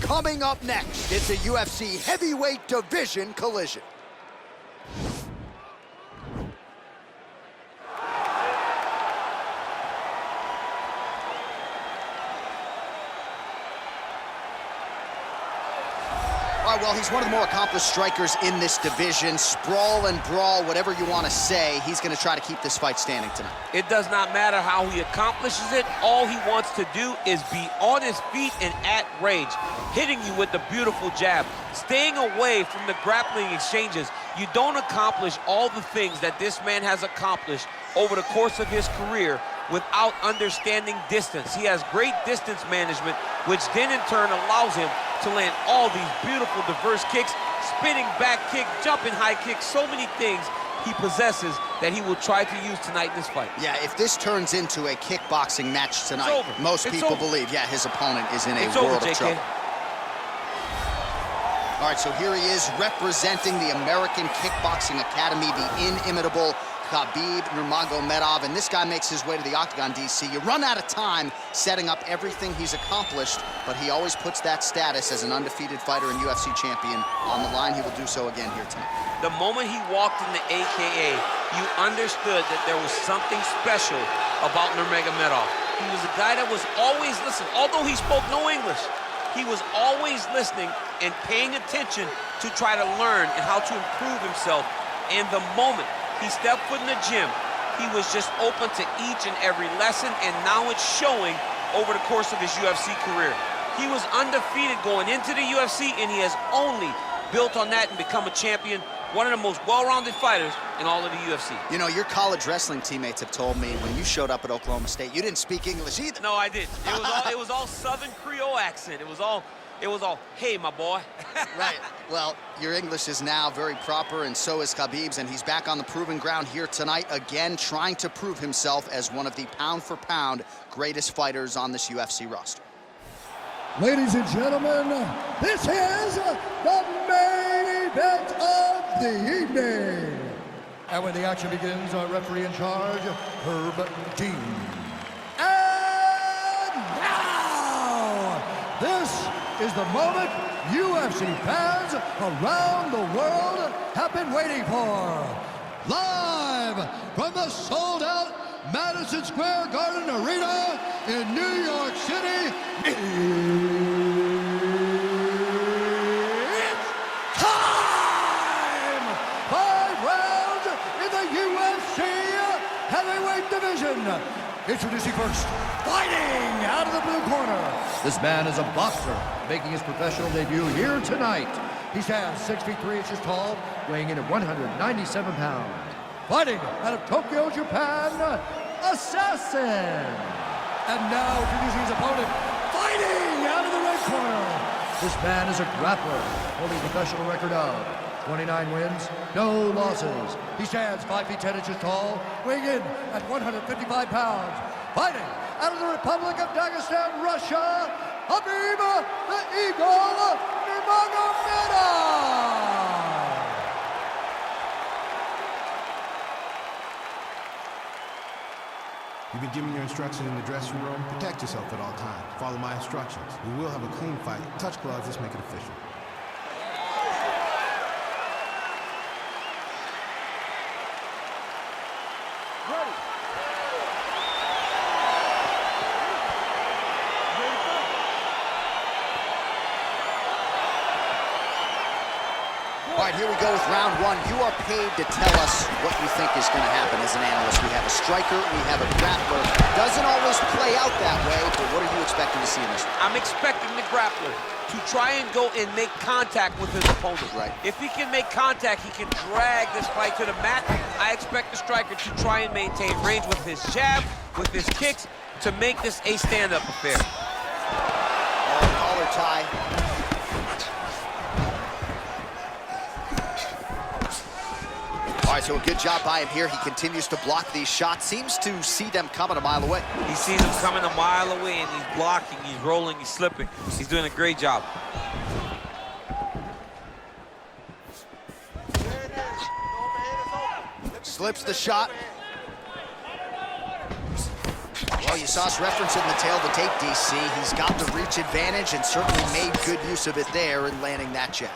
Coming up next, it's a UFC heavyweight division collision. All right, well, he's one of the more accomplished strikers in this division. Sprawl and brawl, whatever you want to say, he's going to try to keep this fight standing tonight. It does not matter how he accomplishes it. All he wants to do is be on his feet and at range, hitting you with the beautiful jab, staying away from the grappling exchanges. You don't accomplish all the things that this man has accomplished over the course of his career without understanding distance. He has great distance management, which then in turn allows him to land all these beautiful, diverse kicks, spinning back kick, jumping high kick, so many things he possesses that he will try to use tonight in this fight. Yeah, if this turns into a kickboxing match tonight, most people believe, yeah, his opponent is in a world of trouble. All right, so here he is representing the American Kickboxing Academy, the inimitable Khabib Nurmagomedov, and this guy makes his way to the octagon, DC. You run out of time setting up everything he's accomplished, but he always puts that status as an undefeated fighter and UFC champion on the line. He will do so again here tonight. The moment he walked in the AKA, you understood that there was something special about Nurmagomedov. He was a guy that was always listening. Although he spoke no English, he was always listening and paying attention to try to learn and how to improve himself. And the moment he stepped foot in the gym, he was just open to each and every lesson, and now it's showing over the course of his UFC career. He was undefeated going into the UFC, and he has only built on that and become a champion, one of the most well-rounded fighters in all of the UFC. You know, your college wrestling teammates have told me when you showed up at Oklahoma State, you didn't speak English either. No, I didn't. It was all Southern Creole accent. It was all, hey, my boy. Right. Well, your English is now very proper, and so is Khabib's, and he's back on the proving ground here tonight, again, trying to prove himself as one of the pound-for-pound greatest fighters on this UFC roster. Ladies and gentlemen, this is the main event of the evening. And when the action begins, our referee in charge, Herb Dean. And now, this is the moment UFC fans around the world have been waiting for. Live from the sold-out Madison Square Garden Arena in New York City, it's time! 5 rounds in the UFC heavyweight division. Introducing first, fighting out of the blue corner. This man is a boxer, making his professional debut here tonight. He stands 6 feet 3 inches tall, weighing in at 197 pounds. Fighting out of Tokyo, Japan, Assassin. And now introducing his opponent, fighting out of the red corner. This man is a grappler, holding a professional record of 29 wins, no losses. He stands 5 feet 10 inches tall, weighing in at 155 pounds. Fighting out of the Republic of Dagestan, Russia, Khabib the Eagle Nurmagomedov. You've been given your instructions in the dressing room. Protect yourself at all times. Follow my instructions. We will have a clean fight. Touch gloves, let's make it official. All right, here we go with round one. You are paid to tell us what you think is going to happen as an analyst. We have a striker, we have a grappler. Doesn't always play out that way, but what are you expecting to see in this one? I'm expecting the grappler to try and go and make contact with his opponent. Right. If he can make contact, he can drag this fight to the mat. I expect the striker to try and maintain range with his jab, with his kicks, to make this a stand-up affair. Oh, collar tie. All right, so a good job by him here. He continues to block these shots. Seems to see them coming a mile away. He sees them coming a mile away, and he's blocking, he's rolling, he's slipping. He's doing a great job. Slips the shot. Well, you saw us referencing the tail of the tape, DC. He's got the reach advantage and certainly made good use of it there in landing that jab.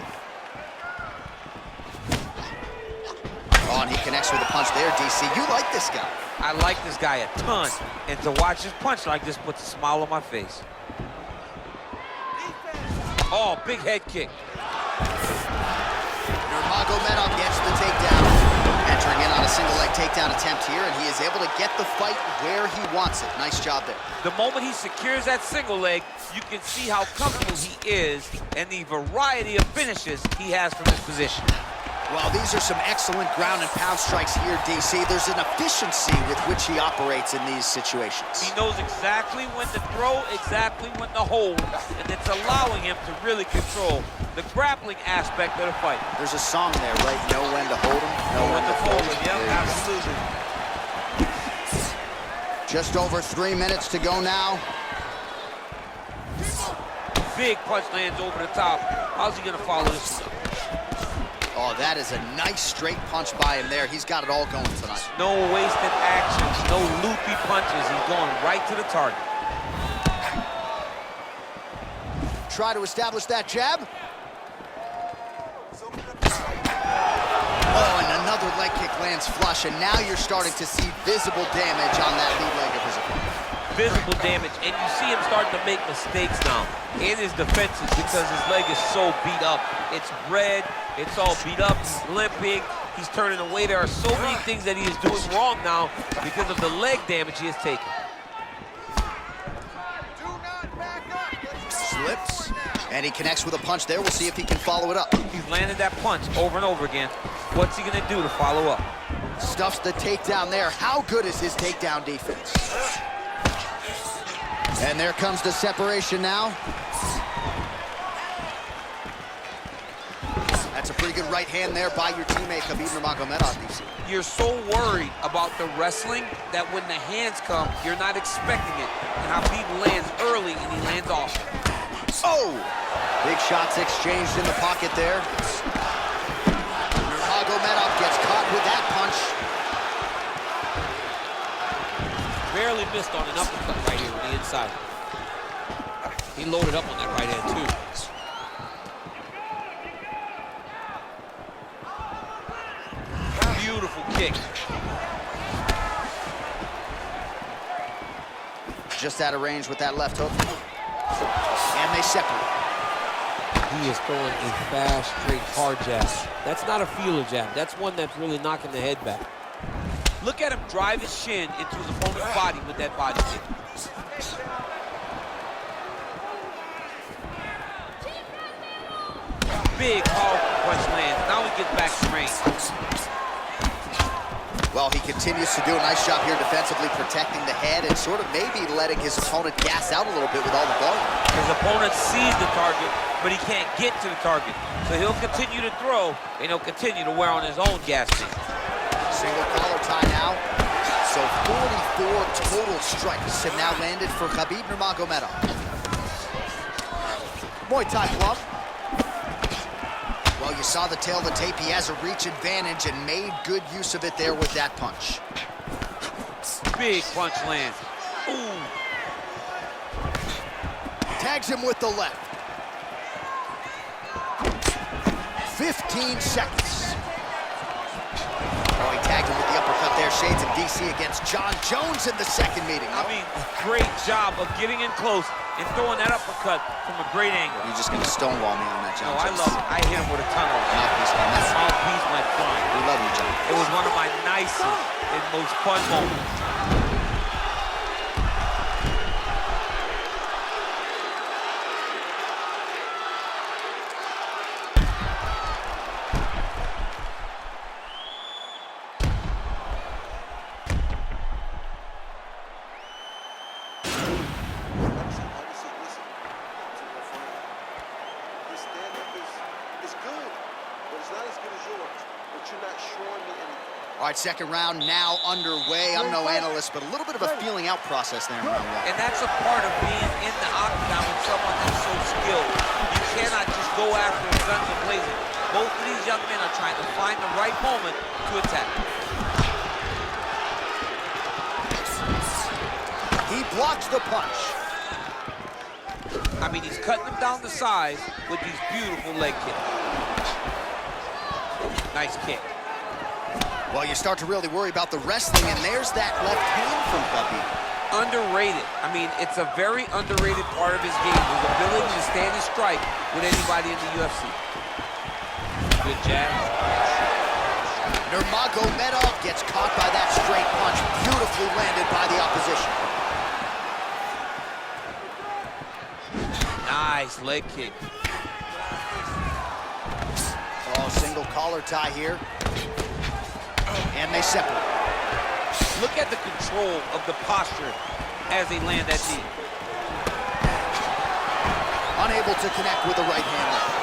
Oh, and he connects with a punch there, DC. You like this guy. I like this guy a ton, and to watch his punch like this puts a smile on my face. Oh, big head kick. Nurmagomedov gets the takedown. Entering in on a single leg takedown attempt here, and he is able to get the fight where he wants it. Nice job there. The moment he secures that single leg, you can see how comfortable he is and the variety of finishes he has from this position. Well, these are some excellent ground and pound strikes here, DC. There's an efficiency with which he operates in these situations. He knows exactly when to throw, exactly when to hold, and it's allowing him to really control the grappling aspect of the fight. There's a song there, right? Know when to hold him, Know when to fold him. Yep, absolutely. Just over 3 minutes to go now. Big punch lands over the top. How's he gonna follow this one up? Oh, that is a nice straight punch by him there. He's got it all going tonight. No wasted actions, no loopy punches. He's going right to the target. Try to establish that jab. Oh, and another leg kick lands flush, and now you're starting to see visible damage on that lead leg of his opponent. Visible damage, and you see him starting to make mistakes now in his defenses because his leg is so beat up. It's red, it's all beat up, he's limping, he's turning away. There are so many things that he is doing wrong now because of the leg damage he has taken. Slips, and he connects with a punch there. We'll see if he can follow it up. He's landed that punch over and over again. What's he gonna do to follow up? Stuffs the takedown there. How good is his takedown defense? And there comes the separation now. That's a pretty good right hand there by your teammate, Khabib Nurmagomedov, DC. You're so worried about the wrestling that when the hands come, you're not expecting it. And Khabib lands early and he lands off. Oh! Big shots exchanged in the pocket there. Nurmagomedov gets caught with that punch. Barely missed on an uppercut right here on the inside. He loaded up on that right hand too. Beautiful kick. Just out of range with that left hook. And they separate. He is throwing a fast, straight, hard jab. That's not a feeler jab. That's one that's really knocking the head back. Look at him drive his shin into his opponent's body with that body kick. Big, powerful punch lands. Now he gets back to range. Well, he continues to do a nice job here defensively, protecting the head and sort of maybe letting his opponent gas out a little bit with all the volume. His opponent sees the target, but he can't get to the target. So he'll continue to throw, and he'll continue to wear on his own gas tank. Single collar tie now. So 44 total strikes have now landed for Khabib Nurmagomedov. Muay Thai club. Well, you saw the tail of the tape. He has a reach advantage and made good use of it there with that punch. Big punch lands. Ooh. Tags him with the left. 15 seconds. Oh, he tagged him with the uppercut there. Shades of DC against John Jones in the second meeting. I mean, great job of getting in close and throwing that uppercut from a great angle. You're just going to stonewall me on that, John. No, I love it. I hit him with a ton of it. Mouthpiece, man. That mouthpiece went flying. We love you, John. It was one of my nicest and most fun moments. All right, second round now underway. I'm no analyst, but a little bit of a feeling out process there in round one. And that's a part of being in the octagon with someone that's so skilled. You cannot just go after him guns a-blazing. Both of these young men are trying to find the right moment to attack. He blocks the punch. I mean, he's cutting him down the sides with these beautiful leg kicks. Nice kick. Well, you start to really worry about the wrestling, and there's that left hand from Khabib. Underrated. I mean, it's a very underrated part of his game, his ability to stand and strike with anybody in the UFC. Good jab. Nurmagomedov gets caught by that straight punch, beautifully landed by the opposition. Nice leg kick. Oh, single collar tie here. And they separate. Look at the control of the posture as they land that knee. Unable to connect with the right hand.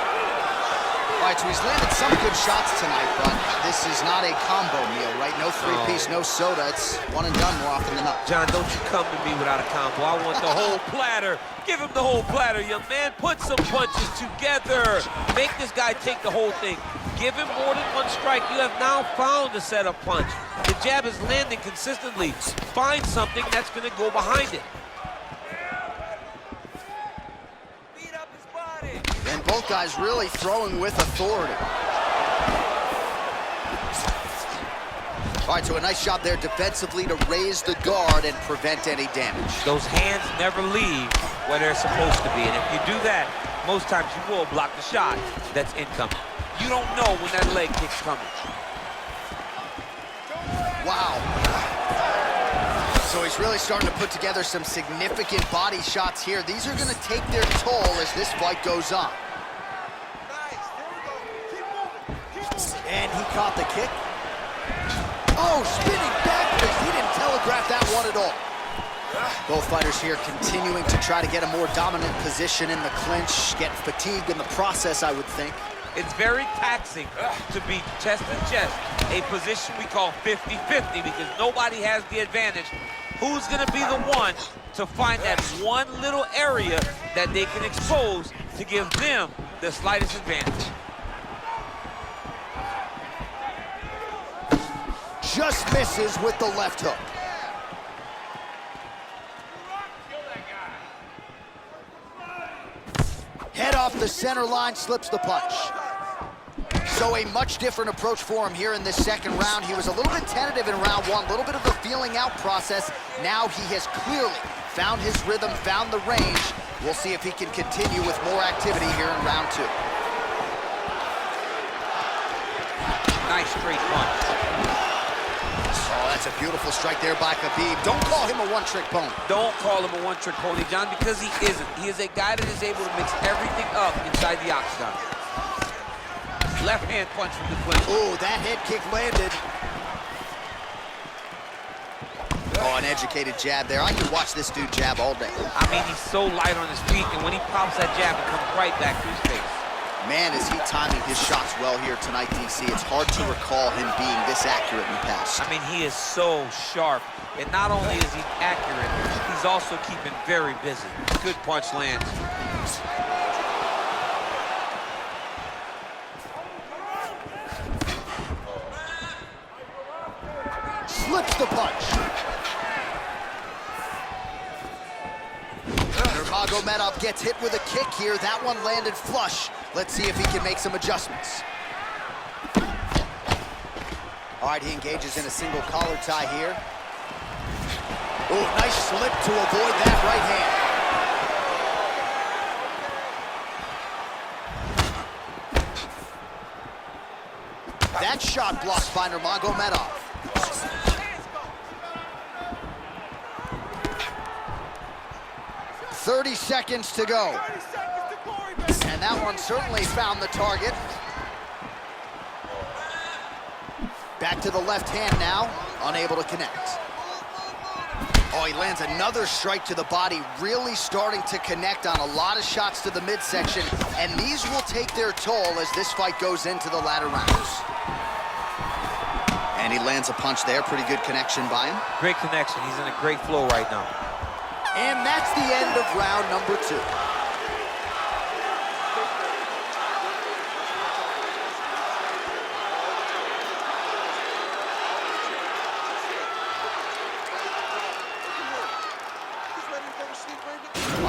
All right, so he's landed some good shots tonight, but this is not a combo meal, right? No three-piece, no soda. It's one and done more often than not. John, don't you come to me without a combo. I want the whole platter. Give him the whole platter, young man. Put some punches together. Make this guy take the whole thing. Give him more than one strike. You have now found a setup punch. The jab is landing consistently. Find something that's going to go behind it. Beat up his body. And both guys really throwing with authority. All right, so a nice job there defensively to raise the guard and prevent any damage. Those hands never leave where they're supposed to be. And if you do that, most times you will block the shot that's incoming. You don't know when that leg kick's coming. Wow. So he's really starting to put together some significant body shots here. These are going to take their toll as this fight goes on. And he caught the kick. Oh, spinning backwards. He didn't telegraph that one at all. Both fighters here continuing to try to get a more dominant position in the clinch, get fatigued in the process, I would think. It's very taxing to be chest to chest, a position we call 50-50 because nobody has the advantage. Who's going to be the one to find that one little area that they can expose to give them the slightest advantage? Just misses with the left hook. Head off the center line, slips the punch. So a much different approach for him here in this second round. He was a little bit tentative in round one, a little bit of the feeling out process. Now he has clearly found his rhythm, found the range. We'll see if he can continue with more activity here in round two. Nice straight punch. Oh, that's a beautiful strike there by Khabib. Don't call him a one-trick pony. Don't call him a one-trick pony, John, because he isn't. He is a guy that is able to mix everything up inside the octagon. Left hand punch from the clinch. Oh, that head kick landed. Oh, an educated jab there. I could watch this dude jab all day. I mean, he's so light on his feet, and when he pops that jab, it comes right back to his face. Man, is he timing his shots well here tonight, DC. It's hard to recall him being this accurate in the past. I mean, he is so sharp. And not only is he accurate, he's also keeping very busy. Good punch lands. Slips the punch. Nurmagomedov gets hit with a kick here. That one landed flush. Let's see if he can make some adjustments. All right, he engages in a single collar tie here. Oh, nice slip to avoid that right hand. That shot blocked by Nurmagomedov. 30 seconds to go. And that one certainly found the target. Back to the left hand now, unable to connect. Oh, he lands another strike to the body, really starting to connect on a lot of shots to the midsection, and these will take their toll as this fight goes into the latter rounds. And he lands a punch there, pretty good connection by him. Great connection, he's in a great flow right now. And that's the end of round number 2.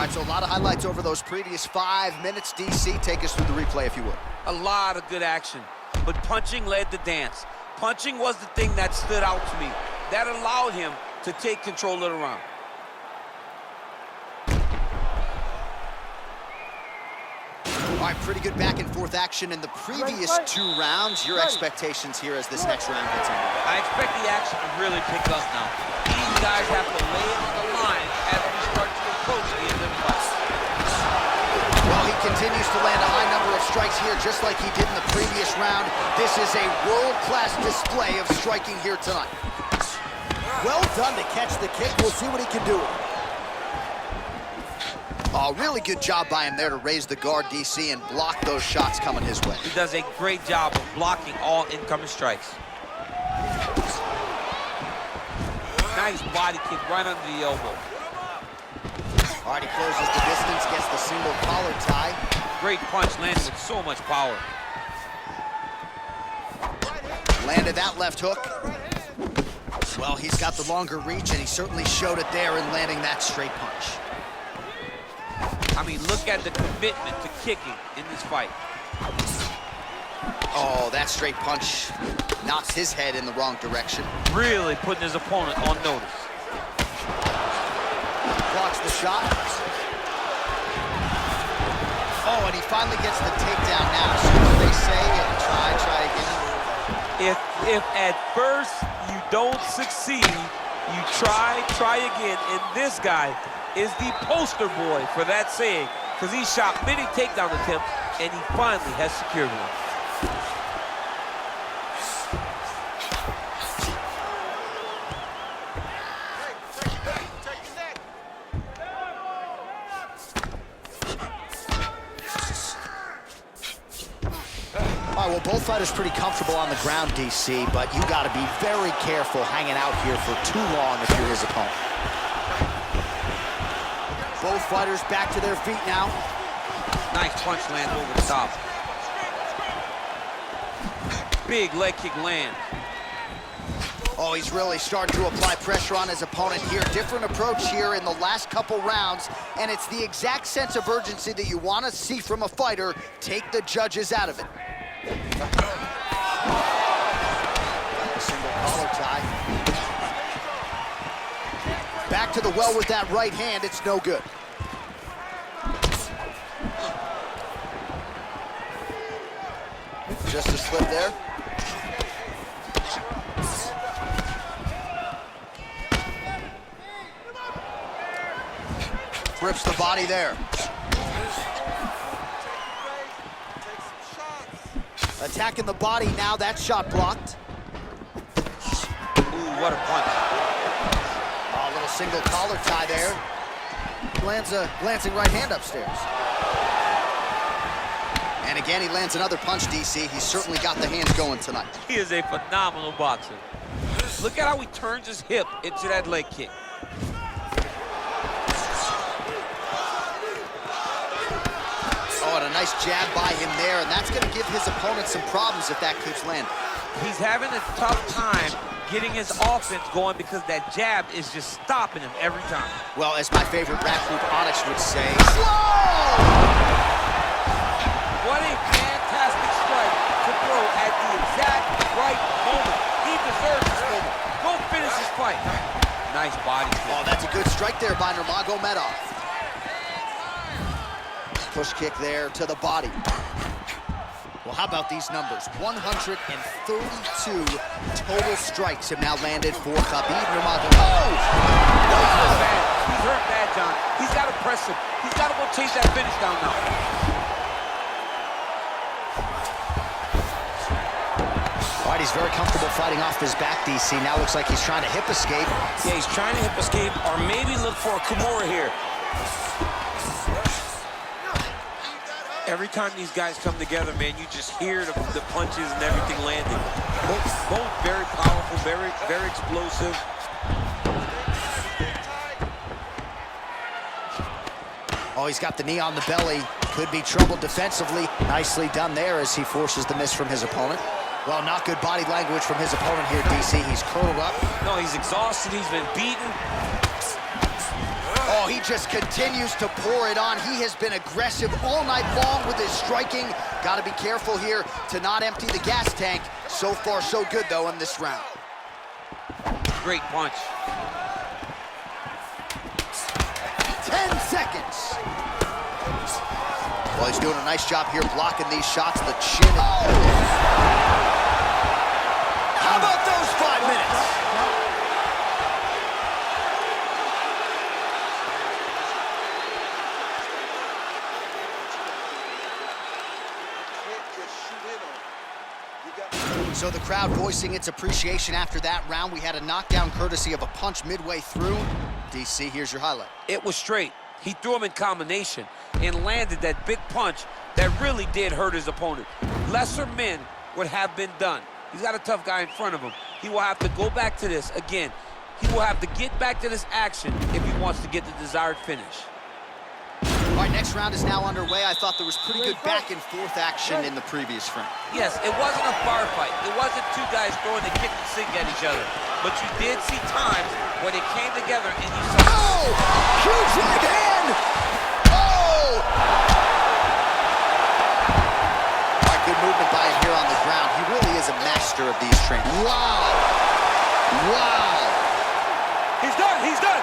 right, so a lot of highlights over those previous 5 minutes. DC, take us through the replay, if you would. A lot of good action, but punching led the dance. Punching was the thing that stood out to me. That allowed him to take control of the round. All right, pretty good back and forth action in the previous 2 rounds. Your expectations here as this next round gets underway? I expect the action to really pick up now. These guys have to lay it on the line as we start to approach the end of the fight. Well, he continues to land a high number of strikes here, just like he did in the previous round. This is a world-class display of striking here tonight. Well done to catch the kick. We'll see what he can do with it. Oh, really good job by him there to raise the guard, DC, and block those shots coming his way. He does a great job of blocking all incoming strikes. Nice body kick right under the elbow. All right, he closes the distance, gets the single collar tie. Great punch landed with so much power. Landed that left hook. Well, he's got the longer reach, and he certainly showed it there in landing that straight punch. I mean, look at the commitment to kicking in this fight. Oh, that straight punch knocks his head in the wrong direction. Really putting his opponent on notice. Blocks the shot. Oh, and he finally gets the takedown now. So what they say, try again. If at first you don't succeed, you try again. And this guy is the poster boy for that saying, because he shot many takedown attempts and he finally has secured one. All right, well, both fighters pretty comfortable on the ground, DC, but you got to be very careful hanging out here for too long if you're his opponent. Both fighters back to their feet now. Nice punch land over the top. Big leg kick land. Oh, he's really starting to apply pressure on his opponent here. Different approach here in the last couple rounds, and it's the exact sense of urgency that you want to see from a fighter. Take the judges out of it. A single collar tie. Back to the well with that right hand. It's no good. Just a slip there. Rips the body there. Attacking the body now. That shot blocked. Ooh, what a punch. Oh, a little single collar tie there. Lands a glancing right hand upstairs. And again, he lands another punch, DC. He's certainly got the hands going tonight. He is a phenomenal boxer. Look at how he turns his hip into that leg kick. Oh, and a nice jab by him there, and that's going to give his opponent some problems if that keeps landing. He's having a tough time getting his offense going because that jab is just stopping him every time. Well, as my favorite rap group Onyx would say, slow! What a fantastic strike to throw at the exact right moment. He deserves this moment. Go finish his fight. Nice body kick. Oh, that's a good strike there by Nurmagomedov. Push kick there to the body. Well, how about these numbers? 132 total strikes have now landed for Khabib Nurmagomedov. He's hurt bad, John. He's got to press him. He's got to go chase that finish down now. All right, he's very comfortable fighting off his back, DC. Now looks like he's trying to hip escape. Yeah, he's trying to hip escape or maybe look for a Kimura here. Every time these guys come together, man, you just hear the punches and everything landing. Both very powerful, very explosive. Oh, he's got the knee on the belly. Could be trouble defensively. Nicely done there as he forces the miss from his opponent. Well, not good body language from his opponent here, DC. He's curled up. No, he's exhausted. He's been beaten. Oh, he just continues to pour it on. He has been aggressive all night long with his striking. Got to be careful here to not empty the gas tank. So far, so good, though, in this round. Great punch. 10 seconds. Well, he's doing a nice job here blocking these shots. The chin. Oh! How about those 5 minutes? So the crowd voicing its appreciation after that round. We had a knockdown courtesy of a punch midway through. DC, here's your highlight. It was straight. He threw him in combination and landed that big punch that really did hurt his opponent. Lesser men would have been done. He's got a tough guy in front of him. He will have to go back to this again. He will have to get back to this action if he wants to get the desired finish. All right, next round is now underway. I thought there was pretty good back and forth action in the previous frame. Yes, it wasn't a bar fight. It wasn't two guys throwing the kick and sink at each other. But you did see times when it came together and you saw... Oh! Huge right hand! Oh! All right, good movement by him here on the ground. He really is a master of these trainings. Wow! Wow! He's done! He's done!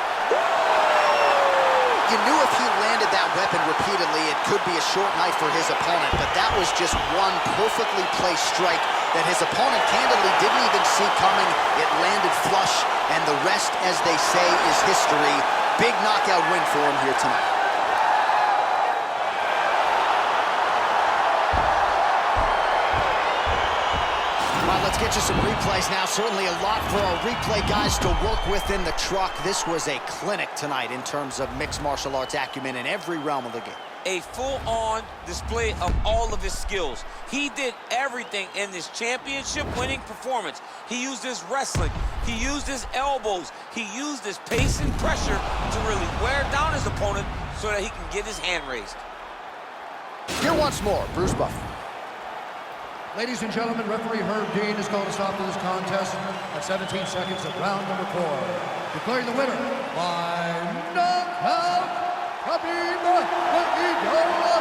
You knew if he landed that weapon repeatedly, it could be a short night for his opponent, but that was just one perfectly placed strike that his opponent candidly didn't even see coming. It landed flush, and the rest, as they say, is history. Big knockout win for him here tonight. Let's get you some replays now. Certainly a lot for our replay guys to work with in the truck. This was a clinic tonight in terms of mixed martial arts acumen in every realm of the game. A full-on display of all of his skills. He did everything in this championship-winning performance. He used his wrestling. He used his elbows. He used his pace and pressure to really wear down his opponent so that he can get his hand raised. Here once more, Bruce Buffer. Ladies and gentlemen, referee Herb Dean has called a stop to this contest at 17 seconds of round number 4. Declaring the winner by knockout, Khabib Nurmagomedov.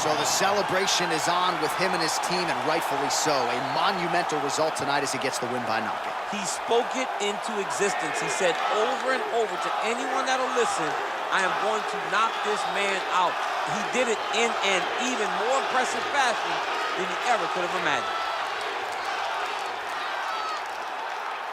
So the celebration is on with him and his team, and rightfully so. A monumental result tonight as he gets the win by knockout. He spoke it into existence. He said over and over to anyone that'll listen, I am going to knock this man out. He did it in an even more impressive fashion than he ever could have imagined.